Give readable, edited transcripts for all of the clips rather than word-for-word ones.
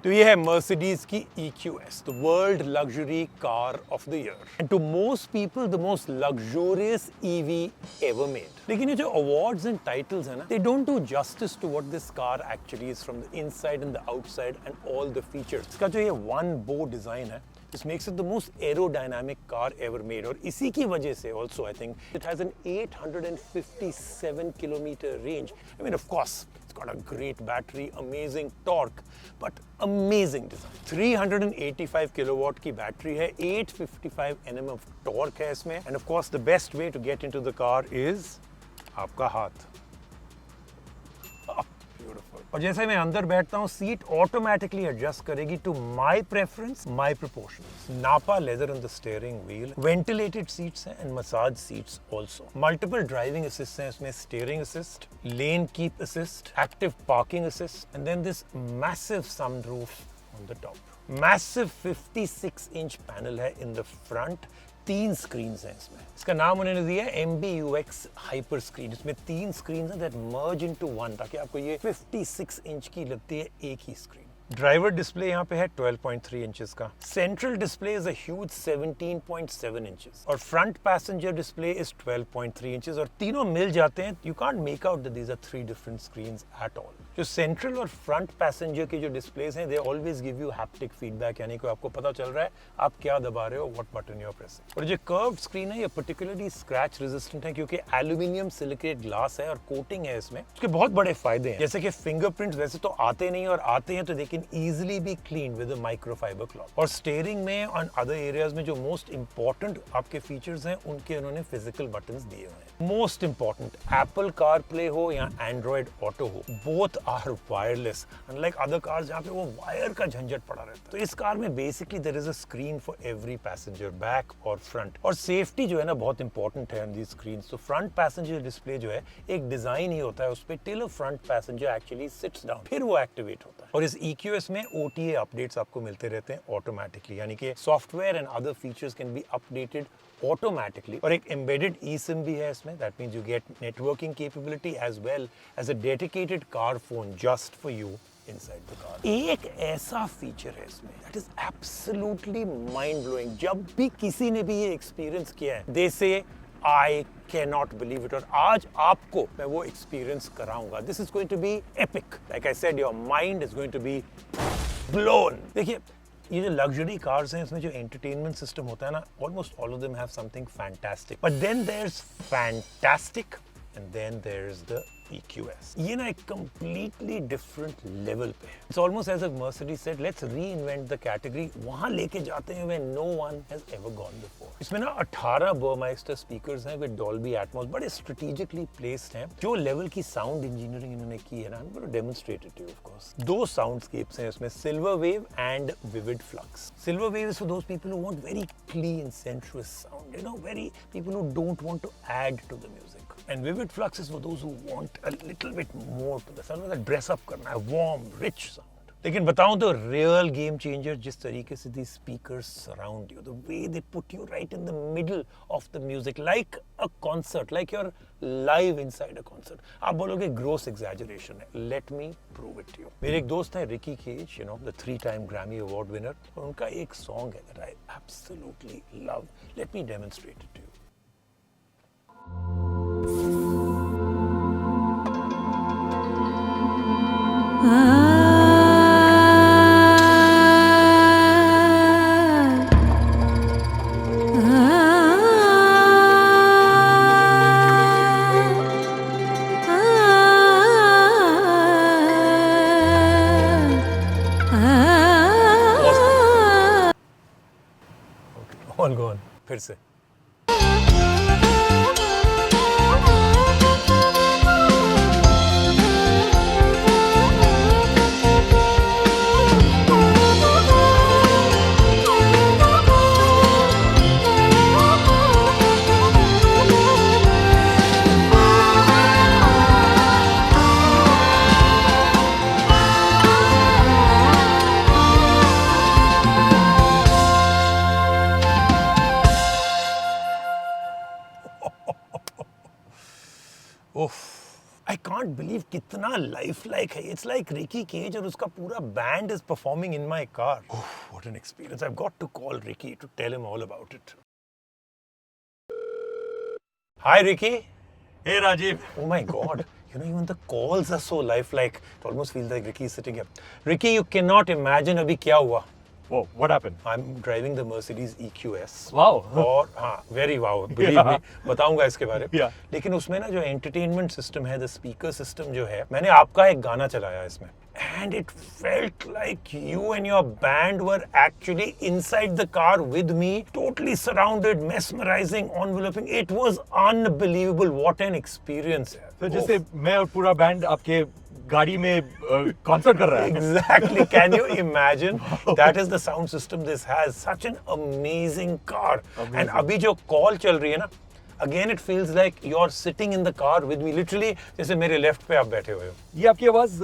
तो ये है Mercedes की EQS, the world luxury car of the year. And to most people, the most luxurious EV ever made. लेकिन ये जो awards and titles है ना, they don't do justice to what this car actually is from the inside and the outside and all the features. इसका जो ये one bow design है, this makes it the most aerodynamic car ever made. और इसी की वजह से also I think it has an 857 kilometer range. I mean, of course, it's got a great battery, amazing torque, but amazing design. 385 kilowatt की battery है, 855 Nm of torque है इसमें, and of course the best way to get into the car is आपका हाथ. Beautiful. और जैसे मैं अंदर बैठता हूँ, सीट ऑटोमेटिकली एडजस्ट करेगी to my preference, my proportions. Nappa leather on the steering wheel, ventilated seats हैं and massage seats also. Multiple driving assist हैं इसमें, steering assist, lane keep assist, active parking assist, and then this massive sunroof on the top. Massive 56 inch panel है in the front. 3 screen हैं इसमें. इसका नाम उन्होंने दिया है MBUX हाइपर स्क्रीन. इसमें 3 स्क्रीन हैं that merge into one, ताकि आपको ये 56 इंच की लगती है एक ही स्क्रीन. ड्राइवर डिस्प्ले यहाँ पे है 12.3 इंचेस का. Central display is a huge 17.7 inches और front passenger display is 12.3 inches और तीनों मिल जाते हैं. You can't make out that these are 3 different screens at all. जो सेंट्रल और फ्रंट पैसेंजर के जो डिस्प्लेस हैं, they always give you haptic feedback, यानी कि आपको पता चल रहा है आप क्या दबा रहे हो, what button you are pressing. और जो कर्व्ड स्क्रीन है ये पर्टिकुलरली स्क्रैच रेजिस्टेंट है क्योंकि एल्यूमिनियम सिलिकेट ग्लास है और कोटिंग है इसमें. उसके बहुत बड़े फायदे हैं, जैसे कि फिंगरप्रिंट्स वैसे तो आते नहीं और आते हैं तो they can easily be cleaned with a microfiber cloth. और स्टीयरिंग में और अदर एरियाज में जो मोस्ट इंपॉर्टेंट आपके फीचर्स हैं उनके उन्होंने फिजिकल बटन्स दिए हुए हैं. Most important, Apple CarPlay हो या एंड्रॉइड ऑटो हो, both are wireless, unlike other cars जहाँ पे वो वायर का झंझट पड़ा रहता है. तो इस कार में basically there is a screen for every passenger, back और फ्रंट. और सेफ्टी जो है ना बहुत इंपॉर्टेंट है इन दी स्क्रीन. तो फ्रंट पैसेंजर डिस्प्ले जो है एक डिजाइन ही होता है उस पर till a front passenger actually sits down, फिर वो एक्टिवेट होता है. और इस EQS में OTA अपडेट्स आपको मिलते रहते हैं ऑटोमेटिकली, यानी कि software and other features can be updated automatically. और एक एम्बेडेड eSIM भी है इसमें. That means you get networking capability as well as a dedicated car phone just for you inside the car. एक ऐसा फीचर है इसमें that is absolutely mind blowing. जब भी किसी ने भी ये एक्सपीरियंस किया है, they say I cannot believe it. और आज आपको मैं वो एक्सपीरियंस कराऊंगा. This is going to be epic. Like I said, your mind is going to be blown. देखिए, ये जो लग्जरी कार्स हैं इसमें जो एंटरटेनमेंट सिस्टम होता है ना, almost all of them have something fantastic. But then there is fantastic and then there is the EQS. ये ना एक completely different level पे है. It's almost as if Mercedes said, let's reinvent the category. वहाँ लेके जाते हैं where no one has ever gone before. इसमें ना 18 Burmeister speakers हैं with Dolby Atmos, बड़े strategically placed हैं. जो level की sound engineering इन्होंने की है ना, I'm going to demonstrate it to you of course. 2 soundscapes हैं इसमें, Silver Wave and Vivid Flux. Silver Wave is for those people who want very clean, sensuous sound. You know, very people who don't want to add to the music. And Vivid Flux is for those who want a little bit more to the sound, that dress up करना है, warm, rich sound. लेकिन बताऊं तो real game changer जिस तरीके से these speakers surround you, the way they put you right in the middle of the music, like a concert, like you're live inside a concert. आप बोलोगे gross exaggeration है. Let me prove it to you. मेरे एक दोस्त है Ricky Cage, you know, the 3-time Grammy Award winner. और उनका एक song है that I absolutely love. Let me demonstrate it to you. All gone. फिर से. can't believe कितना lifelike है. It's like Ricky Cage और उसका पूरा band is performing in my car. What an experience. I've got to call Ricky to tell him all about it. Hi, Ricky. Hey, Rajiv. Oh my God. You know, even the calls are so lifelike. It almost feels like Ricky is sitting here. Ricky, you cannot imagine अभी क्या हुआ. Whoa, what happened? I'm driving the Mercedes EQS. Wow. और हाँ, very wow. Believe me, बताऊंगा इसके बारे में. Yeah. लेकिन उसमें ना जो entertainment system है, the speaker system जो है, मैंने आपका एक गाना चलाया इसमें. And it felt like you and your band were actually inside the car with me, totally surrounded, mesmerizing, enveloping. It was unbelievable. What an experience. So जैसे मैं और पूरा बैंड आपके गाड़ी में concert कर रहा है. Exactly. Can you imagine? That is the sound system this has. Such an amazing car. Amazing. And अभी जो call चल रही है ना, again it feels like you're sitting in the car with me. Literally, जैसे मेरे left पे आप बैठे हुए हो. ये आपकी आवाज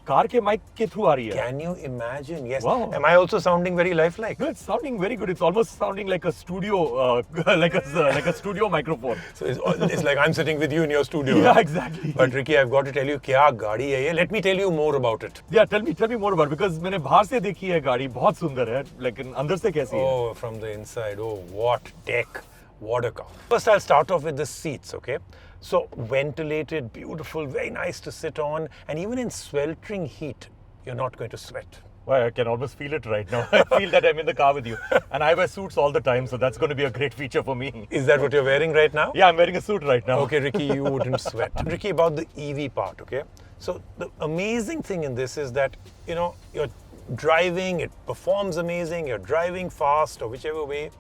कार के माइक के थ्रू आ रही है. Can you imagine? Yes. Wow. Am I also sounding very lifelike? No, it's sounding very good. It's almost sounding like a studio, like a studio microphone. So it's like I'm sitting with you in your studio. Yeah, huh? exactly. But Ricky, I've got to tell you, क्या गाड़ी है ये? Let me tell you more about it. Yeah, tell me more about it, because मैंने बाहर से देखी है गाड़ी, बहुत सुंदर है, लेकिन अंदर से कैसी है? Oh, from the inside. Oh, what tech. What a car. First, I'll start off with the seats, okay? So, ventilated, beautiful, very nice to sit on. And even in sweltering heat, you're not going to sweat. Well, I can almost feel it right now. I feel that I'm in the car with you. And I wear suits all the time, so that's going to be a great feature for me. Is that what you're wearing right now? Yeah, I'm wearing a suit right now. Okay, Ricky, you wouldn't sweat. Ricky, about the EV part, okay? So, the amazing thing in this is that, you know, you're driving, it performs amazing, you're driving fast or whichever way,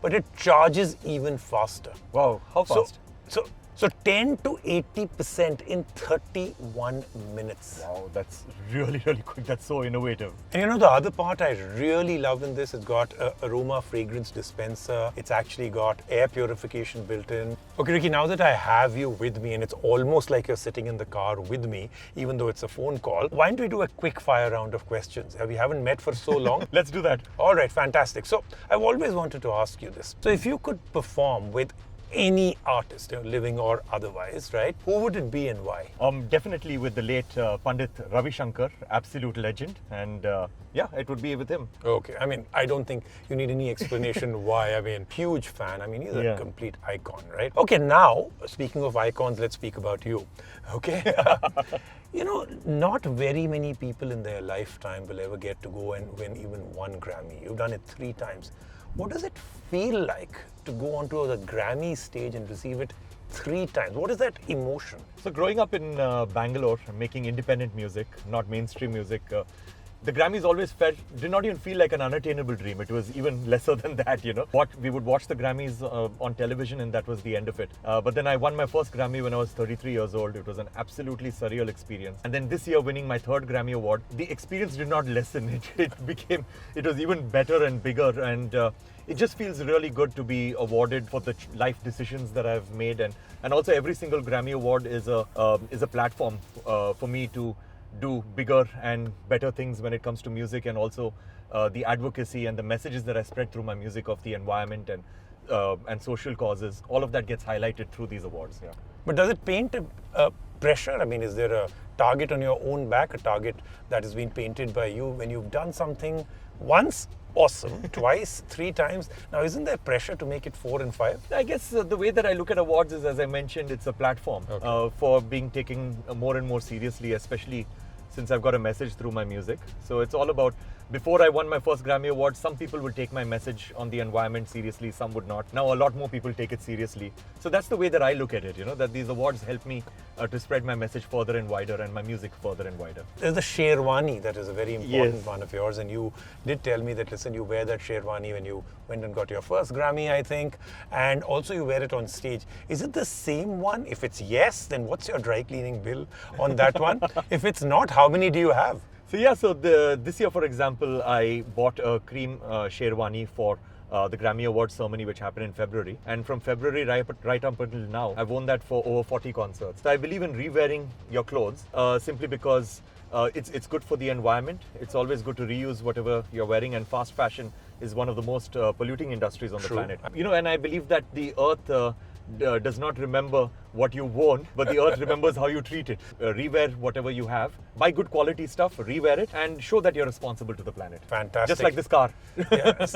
but it charges even faster. Wow, how fast? So 10 to 80% in 31 minutes. Wow, that's really quick. That's so innovative. And you know the other part I really love in this, it's got a aroma fragrance dispenser. It's actually got air purification built in. Okay, Ricky, now that I have you with me and it's almost like you're sitting in the car with me, even though it's a phone call, why don't we do a quick fire round of questions? We haven't met for so long. Let's do that. All right, fantastic. So I've always wanted to ask you this. So if you could perform with any artist, you know, living or otherwise, right? Who would it be and why? Definitely with the late Pandit Ravi Shankar, absolute legend, and yeah, it would be with him. Okay, I mean, I don't think you need any explanation why. I mean, huge fan. I mean, he's a complete icon, right? Okay, now, speaking of icons, let's speak about you, okay? You know, not very many people in their lifetime will ever get to go and win even one Grammy. You've done it 3 times. What does it feel like to go onto the Grammy stage and receive it 3 times? What is that emotion? So growing up in Bangalore, making independent music, not mainstream music, the Grammys always did not even feel like an unattainable dream. It was even lesser than that, you know. We would watch the Grammys on television and that was the end of it. But then I won my first Grammy when I was 33 years old. It was an absolutely surreal experience. And then this year winning my 3rd Grammy award, the experience did not lessen. It was even better and bigger. And it just feels really good to be awarded for the life decisions that I've made. And also every single Grammy award is a platform for me to do bigger and better things when it comes to music, and also the advocacy and the messages that I spread through my music of the environment and social causes. All of that gets highlighted through these awards. Yeah. But does it paint a pressure? I mean, is there a target on your own back, a target that has been painted by you when you've done something once? Awesome. Twice, 3 times. Now, isn't there pressure to make it 4 and 5? I guess the way that I look at awards is, as I mentioned, it's a platform for being taken more and more seriously, especially since I've got a message through my music. So it's all about, before I won my first Grammy Award, some people would take my message on the environment seriously, some would not. Now a lot more people take it seriously. So that's the way that I look at it, you know, that these awards help me to spread my message further and wider and my music further and wider. There's the Sherwani that is a very important Yes. one of yours, and you did tell me that, listen, you wear that Sherwani when you went and got your first Grammy, I think, and also you wear it on stage. Is it the same one? If it's yes, then what's your dry cleaning bill on that one? If it's not, how many do you have? So yeah, so this year, for example, I bought a cream Sherwani for the Grammy Awards ceremony, which happened in February. And from February right up until now, I've worn that for over 40 concerts. So I believe in re-wearing your clothes simply because it's good for the environment. It's always good to reuse whatever you're wearing, and fast fashion is one of the most polluting industries on the True. planet. You know, and I believe that the earth does not remember what you won't, but the earth remembers how you treat it. Rewear whatever you have, buy good quality stuff, rewear it, and show that you're responsible to the planet. Fantastic. Just like this car. Yes.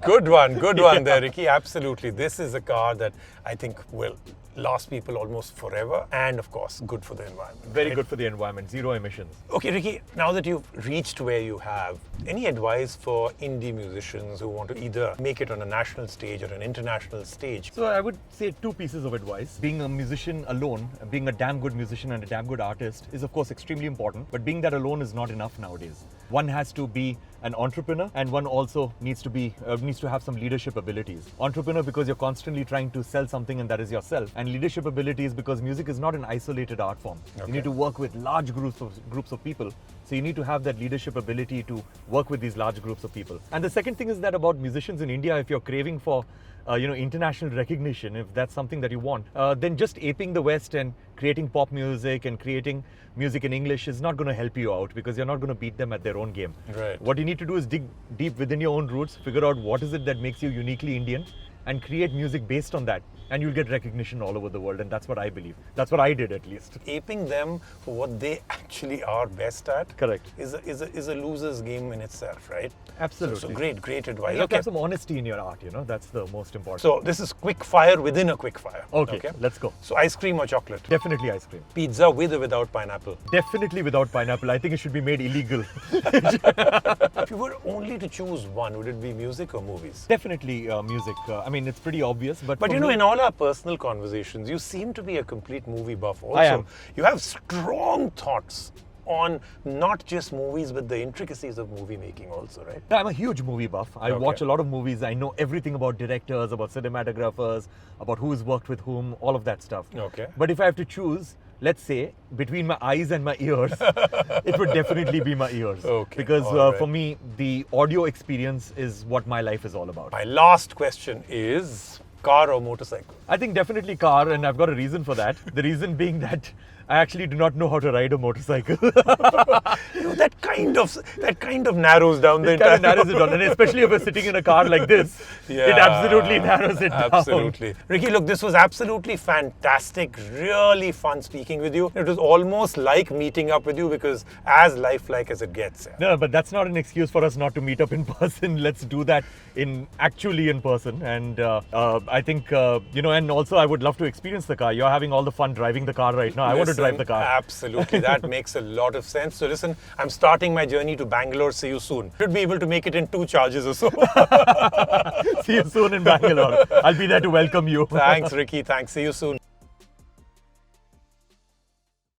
Good one there, Ricky. Absolutely. This is a car that I think will last people almost forever, and of course, good for the environment. Very right? good for the environment, zero emissions. Okay, Ricky, now that you've reached where you have, any advice for indie musicians who want to either make it on a national stage or an international stage? So I would say two pieces of advice. Being a musician alone, being a damn good musician and a damn good artist is of course extremely important, but being that alone is not enough nowadays. One has to be an entrepreneur, and one also needs to have some leadership abilities. Entrepreneur because you're constantly trying to sell something, and that is yourself. And leadership abilities because music is not an isolated art form. Okay. You need to work with large groups of people. So you need to have that leadership ability to work with these large groups of people. And the second thing is that about musicians in India, if you're craving for international recognition, if that's something that you want, then just aping the West and creating pop music and creating music in English is not going to help you out, because you're not going to beat them at their own game. Right. What you need to do is dig deep within your own roots, figure out what is it that makes you uniquely Indian, and create music based on that. And you'll get recognition all over the world, and that's what I believe. That's what I did, at least. Aping them for what they actually are best at Correct. is a loser's game in itself, right? Absolutely. So great advice. You have to Okay. have some honesty in your art, that's the most important. So this is quick fire within a quick fire. Okay, let's go. So ice cream or chocolate? Definitely ice cream. Pizza with or without pineapple? Definitely without pineapple. I think it should be made illegal. If you were only to choose one, would it be music or movies? Definitely music. I mean, it's pretty obvious, but But for you know, me- in all our personal conversations, you seem to be a complete movie buff also. I am. You have strong thoughts on not just movies, but the intricacies of movie making also, right? I'm a huge movie buff. I Okay. watch a lot of movies. I know everything about directors, about cinematographers, about who's worked with whom, all of that stuff. Okay. But if I have to choose, let's say, between my eyes and my ears, it would definitely be my ears. Okay, Because all right. for me, the audio experience is what my life is all about. My last question is car or motorcycle? I think definitely car, and I've got a reason for that. The reason being that I actually do not know how to ride a motorcycle. You know, that kind of narrows down the It entire. kind of narrows it down, and especially if we're sitting in a car like this, it absolutely narrows it down. Absolutely. Ricky, look, this was absolutely fantastic. Really fun speaking with you. It was almost like meeting up with you, because as lifelike as it gets. Yeah. No, but that's not an excuse for us not to meet up in person. Let's do that actually in person. And I think, and also I would love to experience the car. You're having all the fun driving the car right now. I want to drive the car. Absolutely. That makes a lot of sense. So listen, I'm starting my journey to Bangalore. See you soon. Should be able to make it in 2 charges or so. See you soon in Bangalore. I'll be there to welcome you. Thanks, Ricky. Thanks. See you soon.